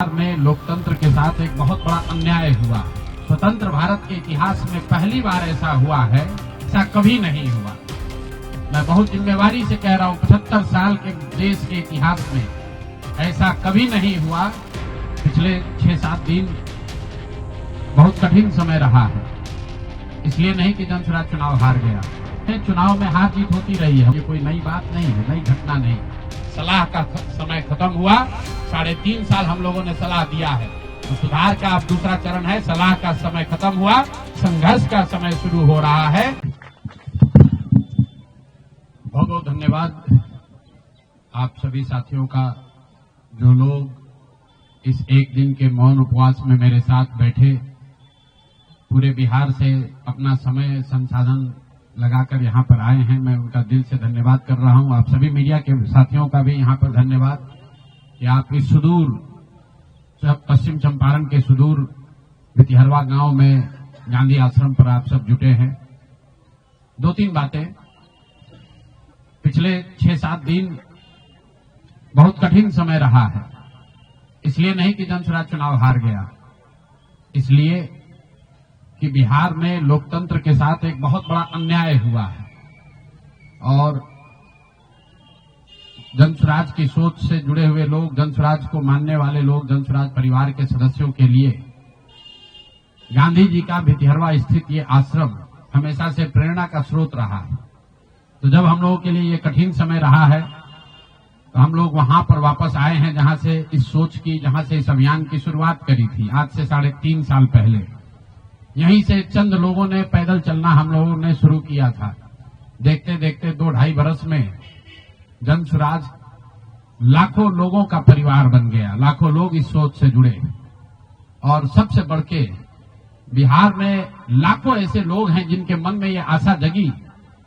में लोकतंत्र के साथ एक बहुत बड़ा अन्याय हुआ। स्वतंत्र भारत के इतिहास में पहली बार ऐसा हुआ है, ऐसा कभी नहीं हुआ। मैं बहुत जिम्मेवारी से कह रहा हूं, 75 साल के देश के इतिहास में ऐसा कभी नहीं हुआ। पिछले 6-7 दिन बहुत कठिन समय रहा है। इसलिए नहीं कि जनसुराज चुनाव हार गया। चुनाव में हार जीत होती रही है, ये कोई नई बात नहीं है, नई घटना नहीं। सलाह का समय खत्म हुआ। 3.5 साल हम लोगों ने सलाह दिया है, तो सुधार का अब दूसरा चरण है। सलाह का समय खत्म हुआ, संघर्ष का समय शुरू हो रहा है। बहुत बहुत धन्यवाद आप सभी साथियों का, जो लोग इस एक दिन के मौन उपवास में मेरे साथ बैठे, पूरे बिहार से अपना समय संसाधन लगाकर यहाँ पर आए हैं। मैं उनका दिल से धन्यवाद कर रहा हूँ। आप सभी मीडिया के साथियों का भी यहाँ पर धन्यवाद कि आप इस सुदूर पश्चिम चंपारण के सुदूर भितिहरवा गांव में गांधी आश्रम पर आप सब जुटे हैं। 2-3 बातें। पिछले 6-7 दिन बहुत कठिन समय रहा है। इसलिए नहीं कि जनसुराज चुनाव हार गया, इसलिए कि बिहार में लोकतंत्र के साथ एक बहुत बड़ा अन्याय हुआ है। और जनसुराज की सोच से जुड़े हुए लोग, जनसुराज को मानने वाले लोग, जनसुराज परिवार के सदस्यों के लिए गांधी जी का भितिहरवा स्थित ये आश्रम हमेशा से प्रेरणा का स्रोत रहा है। तो जब हम लोगों के लिए ये कठिन समय रहा है, तो हम लोग वहां पर वापस आए हैं जहां से इस सोच की, जहां से इस अभियान की शुरुआत करी थी, आज से 3.5 साल पहले। यहीं से चंद लोगों ने पैदल चलना हम लोगों ने शुरू किया था। देखते देखते 2-2.5 बरस में जनसुराज लाखों लोगों का परिवार बन गया। लाखों लोग इस सोच से जुड़े, और सबसे बढ़ के बिहार में लाखों ऐसे लोग हैं जिनके मन में ये आशा जगी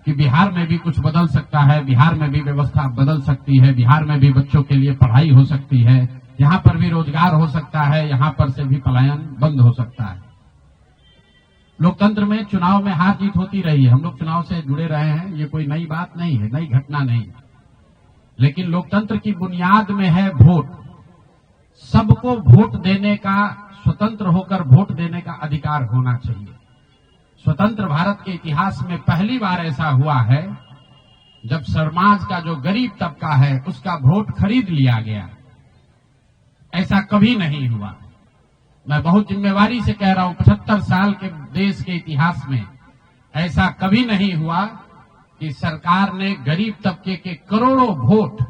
कि बिहार में भी कुछ बदल सकता है, बिहार में भी व्यवस्था बदल सकती है, बिहार में भी बच्चों के लिए पढ़ाई हो सकती है, यहाँ पर भी रोजगार हो सकता है, यहाँ पर से भी पलायन बंद हो सकता है। लोकतंत्र में चुनाव में हार जीत होती रही है। हम लोग चुनाव से जुड़े रहे हैं, ये कोई नई बात नहीं है, नई घटना नहीं। लेकिन लोकतंत्र की बुनियाद में है वोट। सबको वोट देने का, स्वतंत्र होकर वोट देने का अधिकार होना चाहिए। स्वतंत्र भारत के इतिहास में पहली बार ऐसा हुआ है जब समाज का जो गरीब तबका है उसका वोट खरीद लिया गया। ऐसा कभी नहीं हुआ। मैं बहुत जिम्मेवारी से कह रहा हूं, 75 साल के देश के इतिहास में ऐसा कभी नहीं हुआ कि सरकार ने गरीब तबके के करोड़ों वोट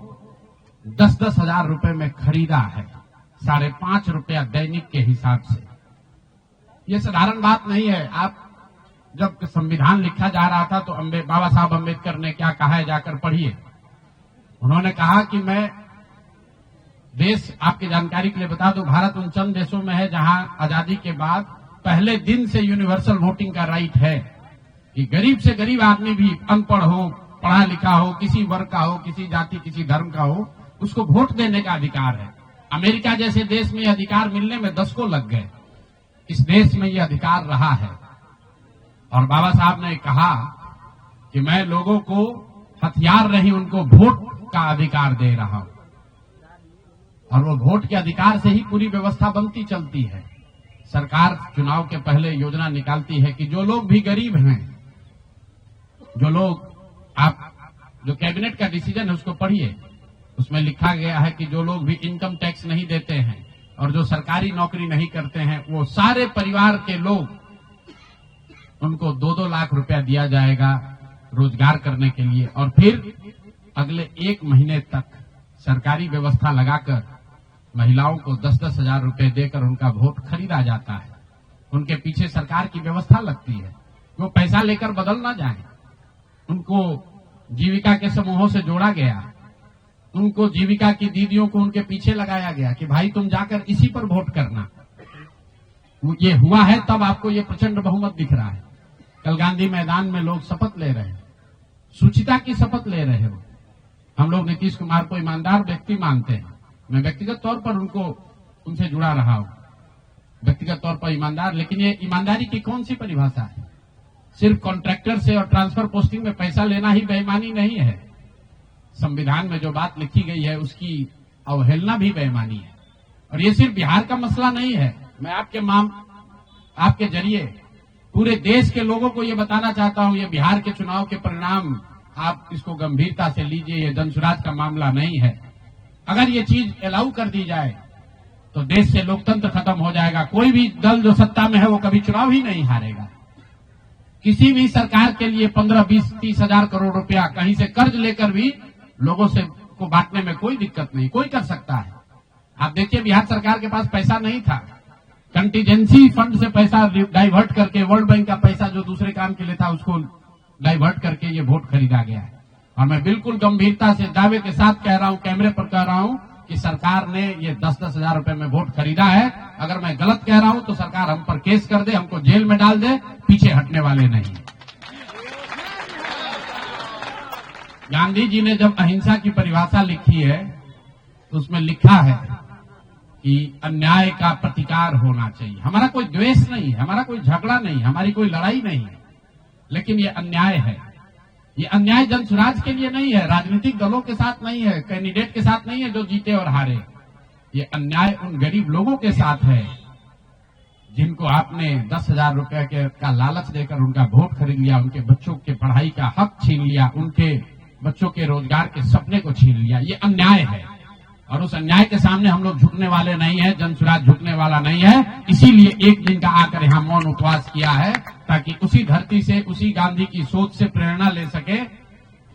10-10 हजार रुपए में खरीदा है, 5.5 रुपया दैनिक के हिसाब से। ये साधारण बात नहीं है। आप जब संविधान लिखा जा रहा था तो बाबा साहब अम्बेडकर ने क्या कहा है, जाकर पढ़िए। उन्होंने कहा कि मैं देश, आपकी जानकारी के लिए बता दूं, भारत उन चंद देशों में है जहां आजादी के बाद पहले दिन से यूनिवर्सल वोटिंग का राइट है कि गरीब से गरीब आदमी भी, अनपढ़ हो, पढ़ा लिखा हो, किसी वर्ग का हो, किसी जाति, किसी धर्म का हो, उसको वोट देने का अधिकार है। अमेरिका जैसे देश में यह अधिकार मिलने में 10 को लग गए। इस देश में यह अधिकार रहा है। और बाबा साहब ने कहा कि मैं लोगों को हथियार नहीं, उनको वोट का अधिकार दे रहा हूं। और वो वोट के अधिकार से ही पूरी व्यवस्था बनती चलती है। सरकार चुनाव के पहले योजना निकालती है कि जो लोग भी गरीब हैं, जो लोग, आप जो कैबिनेट का डिसीजन है उसको पढ़िए, उसमें लिखा गया है कि जो लोग भी इनकम टैक्स नहीं देते हैं और जो सरकारी नौकरी नहीं करते हैं, वो सारे परिवार के लोग, उनको 2-2 लाख रुपया दिया जाएगा रोजगार करने के लिए। और फिर अगले 1 महीने तक सरकारी व्यवस्था लगाकर महिलाओं को 10-10 हजार रुपए देकर उनका वोट खरीदा जाता है। उनके पीछे सरकार की व्यवस्था लगती है, वो पैसा लेकर बदल ना जाए। उनको जीविका के समूहों से जोड़ा गया, उनको जीविका की दीदियों को उनके पीछे लगाया गया कि भाई तुम जाकर इसी पर वोट करना। ये हुआ है, तब आपको ये प्रचंड बहुमत दिख रहा है। कल गांधी मैदान में लोग शपथ ले रहे हैं, शुचिता की शपथ ले रहे हो। हम लोग नीतीश कुमार को ईमानदार व्यक्ति मानते हैं। मैं व्यक्तिगत तौर पर उनसे जुड़ा रहा हूं, व्यक्तिगत तौर पर ईमानदार। लेकिन ये ईमानदारी की कौन सी परिभाषा है? सिर्फ कॉन्ट्रैक्टर से और ट्रांसफर पोस्टिंग में पैसा लेना ही बेईमानी नहीं है। संविधान में जो बात लिखी गई है उसकी अवहेलना भी बेईमानी है। और ये सिर्फ बिहार का मसला नहीं है। मैं आपके जरिए पूरे देश के लोगों को ये बताना चाहता हूं, ये बिहार के चुनाव के परिणाम आप इसको गंभीरता से लीजिए। ये जनसुराज का मामला नहीं है। अगर ये चीज अलाउ कर दी जाए तो देश से लोकतंत्र खत्म हो जाएगा। कोई भी दल जो सत्ता में है वो कभी चुनाव ही नहीं हारेगा। किसी भी सरकार के लिए 15, 20, 30 हजार करोड़ रुपया कहीं से कर्ज लेकर भी लोगों से को बांटने में कोई दिक्कत नहीं, कोई कर सकता है। आप देखिए बिहार सरकार के पास पैसा नहीं था, कंटीजेंसी फंड से पैसा डाइवर्ट करके, वर्ल्ड बैंक का पैसा जो दूसरे काम के लिए था उसको डाइवर्ट करके ये वोट खरीदा गया है। और मैं बिल्कुल गंभीरता से दावे के साथ कह रहा हूं, कैमरे पर कह रहा हूं कि सरकार ने ये 10-10 हजार रुपए में वोट खरीदा है। अगर मैं गलत कह रहा हूं तो सरकार हम पर केस कर दे, हमको जेल में डाल दे, पीछे हटने वाले नहीं। गांधी जी ने जब अहिंसा की परिभाषा लिखी है तो उसमें लिखा है कि अन्याय का प्रतिकार होना चाहिए। हमारा कोई द्वेष नहीं है, हमारा कोई झगड़ा नहीं, हमारी कोई लड़ाई नहीं है, लेकिन ये अन्याय है। ये अन्याय जनसुराज के लिए नहीं है, राजनीतिक दलों के साथ नहीं है, कैंडिडेट के साथ नहीं है जो जीते और हारे। ये अन्याय उन गरीब लोगों के साथ है जिनको आपने 10,000 रुपए का लालच देकर उनका वोट खरीद लिया, उनके बच्चों के पढ़ाई का हक छीन लिया, उनके बच्चों के रोजगार के सपने को छीन लिया। ये अन्याय है और उस अन्याय के सामने हम लोग झुकने वाले नहीं है, जनसुराज झुकने वाला नहीं है। इसीलिए एक दिन का आकर यहाँ मौन उपवास किया है ताकि उसी धरती से, उसी गांधी की सोच से प्रेरणा ले सके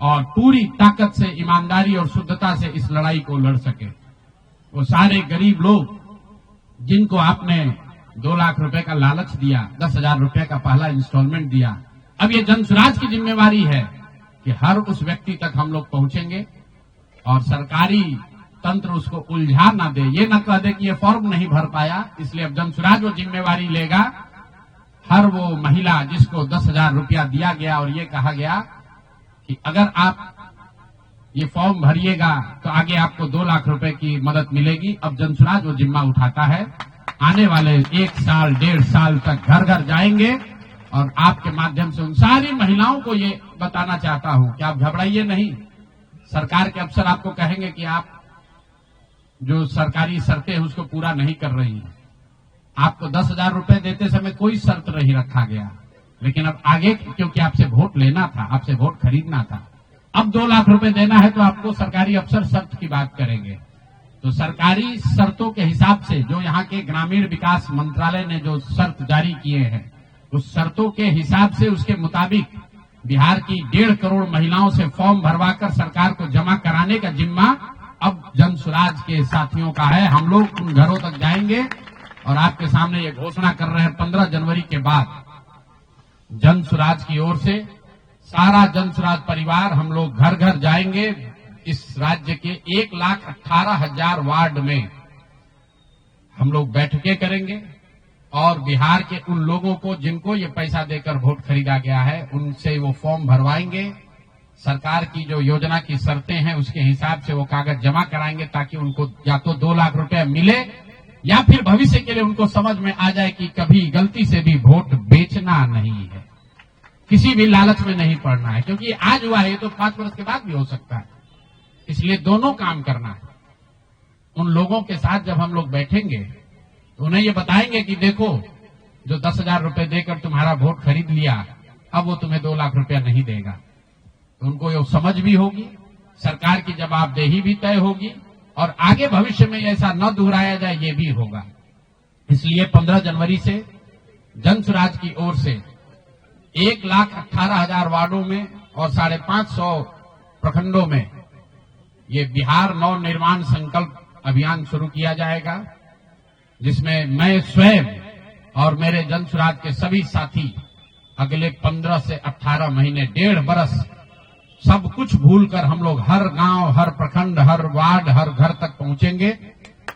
और पूरी ताकत से, ईमानदारी और शुद्धता से इस लड़ाई को लड़ सके। वो सारे गरीब लोग जिनको आपने 2 लाख रुपए का लालच दिया, 10,000 रुपए का पहला इंस्टॉलमेंट दिया, अब ये जनसुराज की जिम्मेवारी है कि हर उस व्यक्ति तक हम लोग पहुंचेंगे और सरकारी तंत्र उसको उलझा ना दे, ये न कह दे कि ये फॉर्म नहीं भर पाया। इसलिए अब जनसुराज वो जिम्मेवारी लेगा। हर वो महिला जिसको 10,000 रुपया दिया गया और ये कहा गया कि अगर आप ये फॉर्म भरिएगा तो आगे आपको 2 लाख रुपए की मदद मिलेगी, अब जनसुराज वो जिम्मा उठाता है। आने वाले 1 साल 1.5 साल तक घर घर जाएंगे और आपके माध्यम से उन सारी महिलाओं को ये बताना चाहता हूं कि आप घबराइए नहीं। सरकार के अफसर आपको कहेंगे कि आप जो सरकारी शर्तें हैं उसको पूरा नहीं कर रही हैं। आपको 10,000 रुपए देते समय कोई शर्त नहीं रखा गया, लेकिन अब आगे क्योंकि आपसे वोट लेना था, आपसे वोट खरीदना था, अब 2 लाख रुपए देना है तो आपको सरकारी अफसर शर्त की बात करेंगे। तो सरकारी शर्तों के हिसाब से जो यहाँ के ग्रामीण विकास मंत्रालय ने जो शर्त जारी किए हैं, उस शर्तों के हिसाब से, उसके मुताबिक बिहार की 1.5 करोड़ महिलाओं से फॉर्म भरवाकर सरकार को जमा कराने का जिम्मा अब जनसुराज के साथियों का है। हम लोग उन घरों तक जाएंगे और आपके सामने ये घोषणा कर रहे हैं, 15 जनवरी के बाद जनसुराज की ओर से सारा जनसुराज परिवार हम लोग घर घर जाएंगे। इस राज्य के 1,18,000 वार्ड में हम लोग बैठकें करेंगे और बिहार के उन लोगों को जिनको ये पैसा देकर वोट खरीदा गया है उनसे वो फॉर्म भरवाएंगे। सरकार की जो योजना की शर्तें हैं उसके हिसाब से वो कागज जमा कराएंगे ताकि उनको या तो 2 लाख रुपए मिले या फिर भविष्य के लिए उनको समझ में आ जाए कि कभी गलती से भी वोट बेचना नहीं है, किसी भी लालच में नहीं पड़ना है, क्योंकि आज हुआ है तो 5 वर्ष के बाद भी हो सकता है। इसलिए दोनों काम करना है। उन लोगों के साथ जब हम लोग बैठेंगे तो उन्हें ये बताएंगे कि देखो, जो 10,000 रुपए देकर तुम्हारा वोट खरीद लिया, अब वो तुम्हें 2 लाख रुपया नहीं देगा। तो उनको ये समझ भी होगी, सरकार की जवाबदेही भी तय होगी और आगे भविष्य में ऐसा न दोहराया जाए ये भी होगा। इसलिए 15 जनवरी से जनसुराज की ओर से 1,18,000 वार्डों में और 550 प्रखंडों में ये बिहार नव निर्माण संकल्प अभियान शुरू किया जाएगा, जिसमें मैं स्वयं और मेरे जनसुराज के सभी साथी अगले 15 से 18 महीने, 1.5 बरस सब कुछ भूलकर हम लोग हर गांव, हर प्रखंड, हर वार्ड, हर घर तक पहुंचेंगे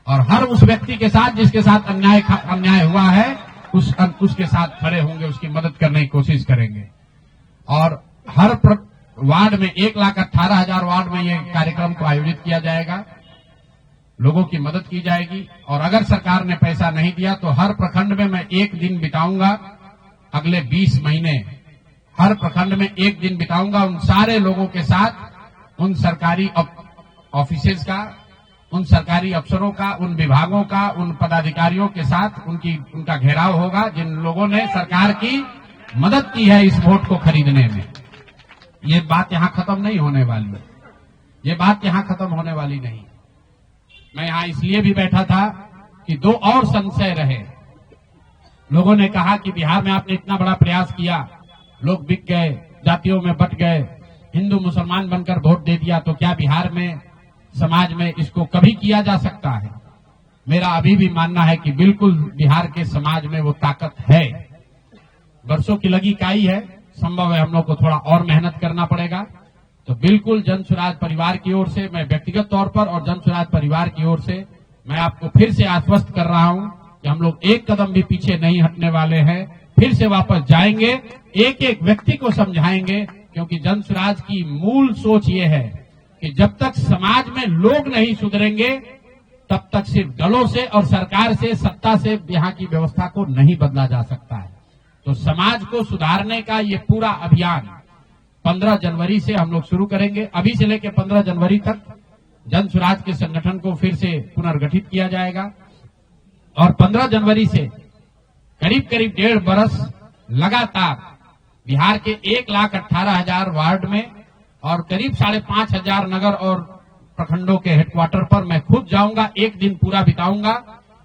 और हर उस व्यक्ति के साथ जिसके साथ अन्याय हुआ है उसके साथ खड़े होंगे, उसकी मदद करने की कोशिश करेंगे। और हर वार्ड में 1,18,000 वार्ड में ये कार्यक्रम को आयोजित किया जाएगा, लोगों की मदद की जाएगी। और अगर सरकार ने पैसा नहीं दिया तो हर प्रखंड में मैं 1 दिन बिताऊंगा, अगले 20 महीने हर प्रखंड में 1 दिन बिताऊंगा उन सारे लोगों के साथ, उन सरकारी ऑफिसेज का उन सरकारी अफसरों का, उन विभागों का, उन पदाधिकारियों के साथ उनका घेराव होगा जिन लोगों ने सरकार की मदद की है इस वोट को खरीदने में। ये बात यहां खत्म नहीं होने वाली है, ये बात यहां खत्म होने वाली नहीं। मैं यहां इसलिए भी बैठा था कि दो और संशय रहे। लोगों ने कहा कि बिहार में आपने इतना बड़ा प्रयास किया, लोग बिक गए, जातियों में बंट गए, हिंदू मुसलमान बनकर वोट दे दिया, तो क्या बिहार में समाज में इसको कभी किया जा सकता है? मेरा अभी भी मानना है कि बिल्कुल बिहार के समाज में वो ताकत है। वर्षों की लगी काई है, संभव है हम लोग को थोड़ा और मेहनत करना पड़ेगा। तो बिल्कुल जन सुराज परिवार की ओर से, मैं व्यक्तिगत तौर पर और जन सुराज परिवार की ओर से मैं आपको फिर से आश्वस्त कर रहा हूं कि हम लोग एक कदम भी पीछे नहीं हटने वाले हैं, फिर से वापस जाएंगे, एक एक व्यक्ति को समझाएंगे, क्योंकि जन सुराज की मूल सोच ये है कि जब तक समाज में लोग नहीं सुधरेंगे तब तक सिर्फ दलों से और सरकार से, सत्ता से यहाँ की व्यवस्था को नहीं बदला जा सकता है। तो समाज को सुधारने का ये पूरा अभियान 15 जनवरी से हम लोग शुरू करेंगे। अभी से लेकर 15 जनवरी तक जन सुराज के संगठन को फिर से पुनर्गठित किया जाएगा और 15 जनवरी से करीब करीब 1.5 बरस लगातार बिहार के 1,18,000 वार्ड में और करीब 5,500 नगर और प्रखंडों के हेडक्वार्टर पर मैं खुद जाऊंगा, एक दिन पूरा बिताऊंगा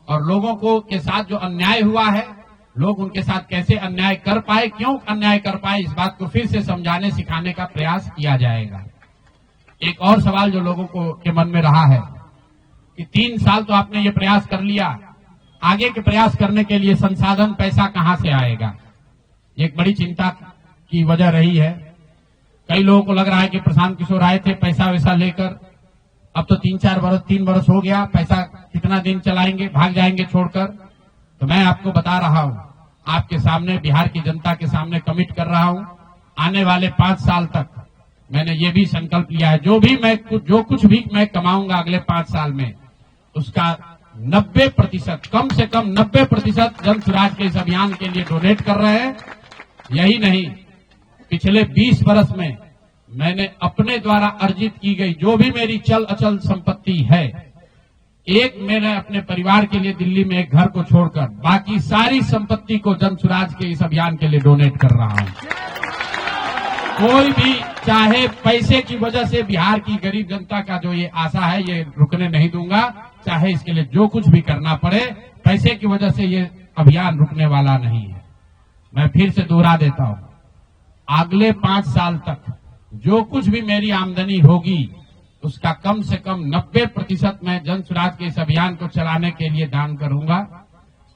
और लोगों को के साथ जो अन्याय हुआ है, लोग उनके साथ कैसे अन्याय कर पाए, क्यों अन्याय कर पाए, इस बात को फिर से समझाने सिखाने का प्रयास किया जाएगा। एक और सवाल जो लोगों को के मन में रहा है कि 3 साल तो आपने ये प्रयास कर लिया, आगे के प्रयास करने के लिए संसाधन, पैसा कहां से आएगा? एक बड़ी चिंता की वजह रही है। कई लोगों को लग रहा है कि प्रशांत किशोर आए थे पैसा वैसा लेकर, अब तो 3 बरस हो गया, पैसा कितना दिन चलाएंगे, भाग जाएंगे छोड़कर। तो मैं आपको बता रहा हूं, आपके सामने, बिहार की जनता के सामने कमिट कर रहा हूं, आने वाले 5 साल तक मैंने ये भी संकल्प लिया है, जो कुछ भी मैं कमाऊंगा अगले 5 साल में, उसका 90%, कम से कम 90% जन सुराज के इस अभियान के लिए डोनेट कर रहे हैं। यही नहीं, पिछले 20 बरस में मैंने अपने द्वारा अर्जित की गई जो भी मेरी चल अचल संपत्ति है, मैंने अपने परिवार के लिए दिल्ली में एक घर को छोड़कर बाकी सारी संपत्ति को जन सुराज के इस अभियान के लिए डोनेट कर रहा हूं। कोई भी चाहे पैसे की वजह से बिहार की गरीब जनता का जो ये आशा है, ये रुकने नहीं दूंगा, चाहे इसके लिए जो कुछ भी करना पड़े, पैसे की वजह से ये अभियान रुकने वाला नहीं है। मैं फिर से दोहरा देता हूं, अगले 5 साल तक जो कुछ भी मेरी आमदनी होगी उसका कम से कम 90% मैं जन सुराज के इस अभियान को चलाने के लिए दान करूंगा।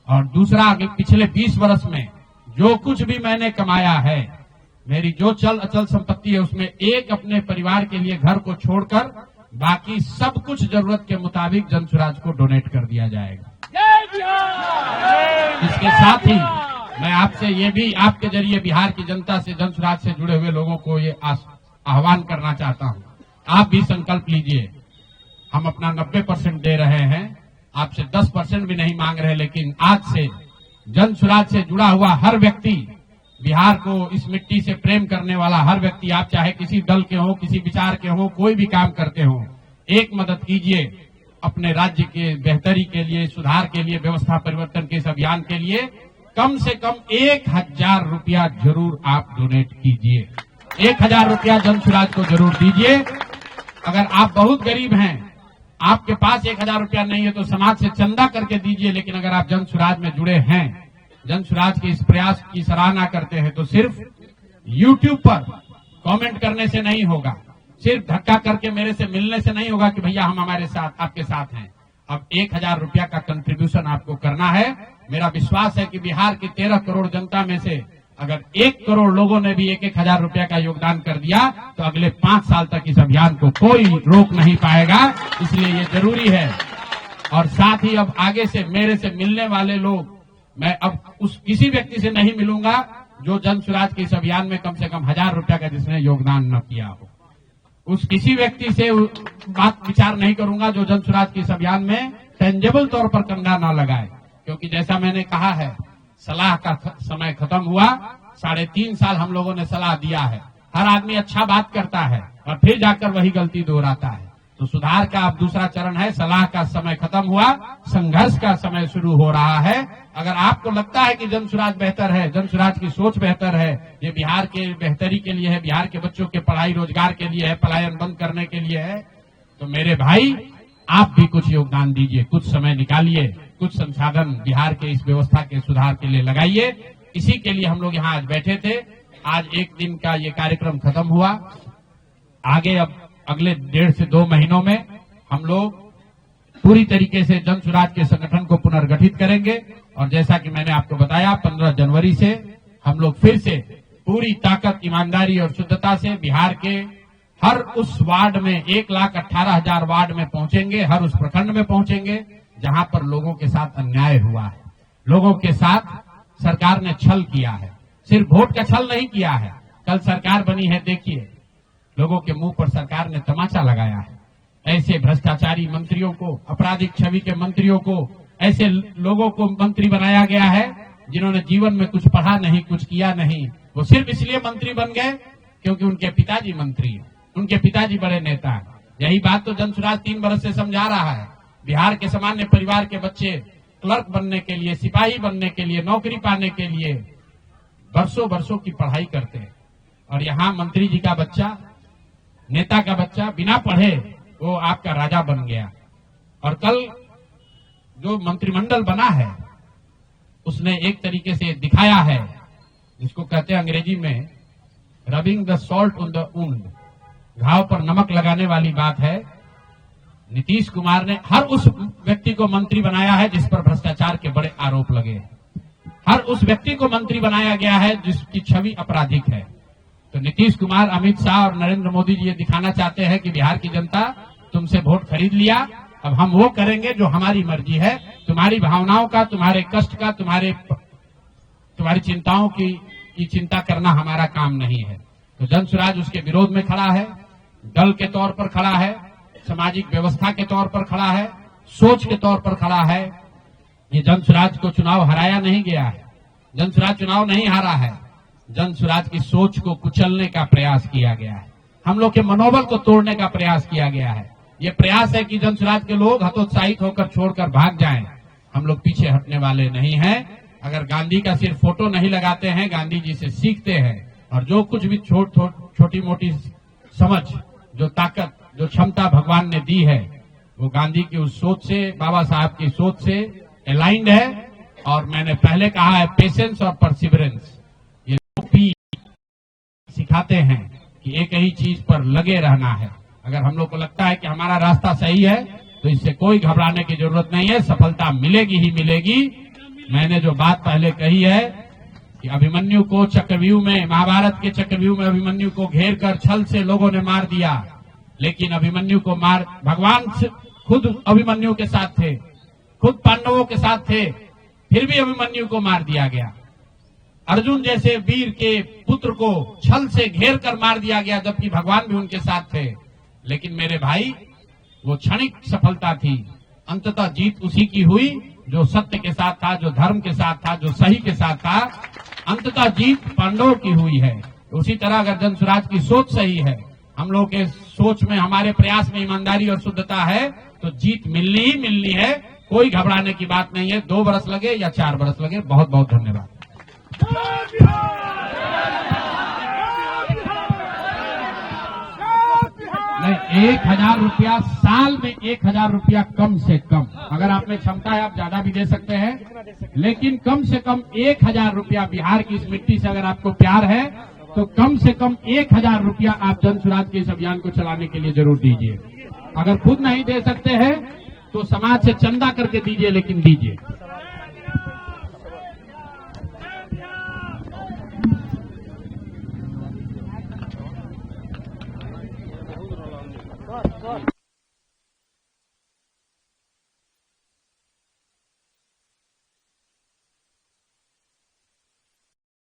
और दूसरा, पिछले 20 वर्ष में जो कुछ भी मैंने कमाया है, मेरी जो चल अचल संपत्ति है, उसमें एक अपने परिवार के लिए घर को छोड़कर बाकी सब कुछ जरूरत के मुताबिक जन सुराज को डोनेट कर दिया जाएगा। इसके साथ ही मैं आपसे ये भी, आपके जरिए बिहार की जनता से, जन सुराज से जुड़े हुए लोगों को ये आह्वान करना चाहता हूं, आप भी संकल्प लीजिए। हम अपना 90% दे रहे हैं, आपसे 10% भी नहीं मांग रहे, लेकिन आज से जन सुराज से जुड़ा हुआ हर व्यक्ति, बिहार को, इस मिट्टी से प्रेम करने वाला हर व्यक्ति, आप चाहे किसी दल के हो, किसी विचार के हो, कोई भी काम करते हो, एक मदद कीजिए अपने राज्य के बेहतरी के लिए, सुधार के लिए, व्यवस्था परिवर्तन के इस अभियान के लिए। कम से कम 1,000 रुपया जरूर आप डोनेट कीजिए, 1,000 रुपया जन सुराज को जरूर दीजिए। अगर आप बहुत गरीब हैं, आपके पास 1,000 रुपया नहीं है, तो समाज से चंदा करके दीजिए। लेकिन अगर आप जन सुराज में जुड़े हैं, जन सुराज के इस प्रयास की सराहना करते हैं, तो सिर्फ YouTube पर कमेंट करने से नहीं होगा, सिर्फ धक्का करके मेरे से मिलने से नहीं होगा कि भैया हम हमारे साथ, आपके साथ हैं। अब 1,000 रुपया का कंट्रीब्यूशन आपको करना है। मेरा विश्वास है कि बिहार की 13 करोड़ जनता में से अगर 1 करोड़ लोगों ने भी 1,000 रुपया का योगदान कर दिया, तो अगले 5 साल तक इस अभियान को कोई रोक नहीं पाएगा। इसलिए ये जरूरी है। और साथ ही अब आगे से मेरे से मिलने वाले लोग, मैं अब उस किसी व्यक्ति से नहीं मिलूंगा जो जन सुराज के इस अभियान में कम से कम 1,000 रुपया का जिसने योगदान न किया हो। उस किसी व्यक्ति से बात विचार नहीं करूंगा जो जन सुराज के इस अभियान में टेंजेबल तौर पर कंधा न लगाए, क्योंकि जैसा मैंने कहा है, सलाह का समय खत्म हुआ। 3.5 साल हम लोगों ने सलाह दिया है, हर आदमी अच्छा बात करता है और फिर जाकर वही गलती दोहराता है। तो सुधार का अब दूसरा चरण है। सलाह का समय खत्म हुआ, संघर्ष का समय शुरू हो रहा है। अगर आपको लगता है कि जन सुराज बेहतर है, जन सुराज की सोच बेहतर है, ये बिहार के बेहतरी के लिए है, बिहार के बच्चों के पढ़ाई रोजगार के लिए है, पलायन बंद करने के लिए है, तो मेरे भाई आप भी कुछ योगदान दीजिए, कुछ समय निकालिए, कुछ संसाधन बिहार के इस व्यवस्था के सुधार के लिए लगाइए। इसी के लिए हम लोग यहाँ आज बैठे थे। आज एक दिन का ये कार्यक्रम खत्म हुआ। आगे अब अगले 1.5 से 2 महीनों में हम लोग पूरी तरीके से जन सुराज के संगठन को पुनर्गठित करेंगे और जैसा कि मैंने आपको बताया 15 जनवरी से हम लोग फिर से पूरी ताकत, ईमानदारी और शुद्धता से बिहार के हर उस वार्ड में 1,18,000 वार्ड में पहुंचेंगे, हर उस प्रखंड में पहुंचेंगे जहां पर लोगों के साथ अन्याय हुआ है, लोगों के साथ सरकार ने छल किया है। सिर्फ वोट का छल नहीं किया है, कल सरकार बनी है, देखिए लोगों के मुंह पर सरकार ने तमाचा लगाया है। ऐसे भ्रष्टाचारी मंत्रियों को, आपराधिक छवि के मंत्रियों को, ऐसे लोगों को मंत्री बनाया गया है जिन्होंने जीवन में कुछ पढ़ा नहीं, कुछ किया नहीं। वो सिर्फ इसलिए मंत्री बन गए क्योंकि उनके पिताजी मंत्री हैं, उनके पिताजी बड़े नेता हैं। यही बात तो जन सुराज 3 वर्ष से समझा रहा है। बिहार के सामान्य परिवार के बच्चे क्लर्क बनने के लिए, सिपाही बनने के लिए, नौकरी पाने के लिए वर्षों की पढ़ाई करते हैं और यहाँ मंत्री जी का बच्चा, नेता का बच्चा बिना पढ़े वो आपका राजा बन गया। और कल जो मंत्रिमंडल बना है उसने एक तरीके से दिखाया है, जिसको कहते हैं अंग्रेजी में rubbing the salt on the wound, घाव पर नमक लगाने वाली बात है। नीतीश कुमार ने हर उस व्यक्ति को मंत्री बनाया है जिस पर भ्रष्टाचार के बड़े आरोप लगे हैं, हर उस व्यक्ति को मंत्री बनाया गया है जिसकी छवि आपराधिक है। तो नीतीश कुमार, अमित शाह और नरेंद्र मोदी जी ये दिखाना चाहते हैं कि बिहार की जनता तुमसे वोट खरीद लिया, अब हम वो करेंगे जो हमारी मर्जी है। तुम्हारी भावनाओं का, तुम्हारे कष्ट का, तुम्हारी चिंताओं की चिंता करना हमारा काम नहीं है। तो जन सुराज उसके विरोध में खड़ा है, दल के तौर पर खड़ा है, सामाजिक व्यवस्था के तौर पर खड़ा है, सोच के तौर पर खड़ा है। ये जन सुराज को चुनाव हराया नहीं गया है, जन सुराज चुनाव नहीं हारा है, जन सुराज की सोच को कुचलने का प्रयास किया गया है, हम लोग के मनोबल को तोड़ने का प्रयास किया गया है। ये प्रयास है कि जन सुराज के लोग हतोत्साहित होकर छोड़कर भाग जाएं। हम लोग पीछे हटने वाले नहीं हैं। अगर गांधी का सिर्फ फोटो नहीं लगाते हैं, गांधी जी से सीखते हैं और जो कुछ भी छोटी मोटी समझ, जो ताकत, जो क्षमता भगवान ने दी है वो गांधी की उस सोच से, बाबा साहब की सोच से अलाइंड है। और मैंने पहले कहा है, पेशेंस और परसिवरेंस ये भी सिखाते हैं कि एक ही चीज पर लगे रहना है। अगर हम लोग को लगता है कि हमारा रास्ता सही है तो इससे कोई घबराने की जरूरत नहीं है, सफलता मिलेगी ही मिलेगी। मैंने जो बात पहले कही है कि अभिमन्यु को चक्रव्यूह में, महाभारत के चक्रव्यूह में अभिमन्यु को घेर कर छल से लोगों ने मार दिया, लेकिन अभिमन्यु को भगवान खुद अभिमन्यु के साथ थे, खुद पांडवों के साथ थे, फिर भी अभिमन्यु को मार दिया गया। अर्जुन जैसे वीर के पुत्र को छल से घेर कर मार दिया गया, जबकि भगवान भी उनके साथ थे। लेकिन मेरे भाई, वो क्षणिक सफलता थी, अंततः जीत उसी की हुई जो सत्य के साथ था, जो धर्म के साथ था, जो सही के साथ था। अंततः जीत पांडवों की हुई है। उसी तरह अगर जन सुराज की सोच सही है, हम लोग के सोच में, हमारे प्रयास में ईमानदारी और शुद्धता है, तो जीत मिलनी ही मिलनी है। कोई घबराने की बात नहीं है। 2 बरस लगे या 4 बरस लगे। बहुत बहुत धन्यवाद। नहीं, 1,000 रुपया साल में, 1,000 रुपया कम से कम। अगर आप में क्षमता है आप ज्यादा भी दे सकते हैं, लेकिन कम से कम 1,000 रुपया बिहार की इस मिट्टी से अगर आपको प्यार है तो कम से कम 1,000 रुपया आप जन सुराज के इस अभियान को चलाने के लिए जरूर दीजिए। अगर खुद नहीं दे सकते हैं तो समाज से चंदा करके दीजिए, लेकिन दीजिए।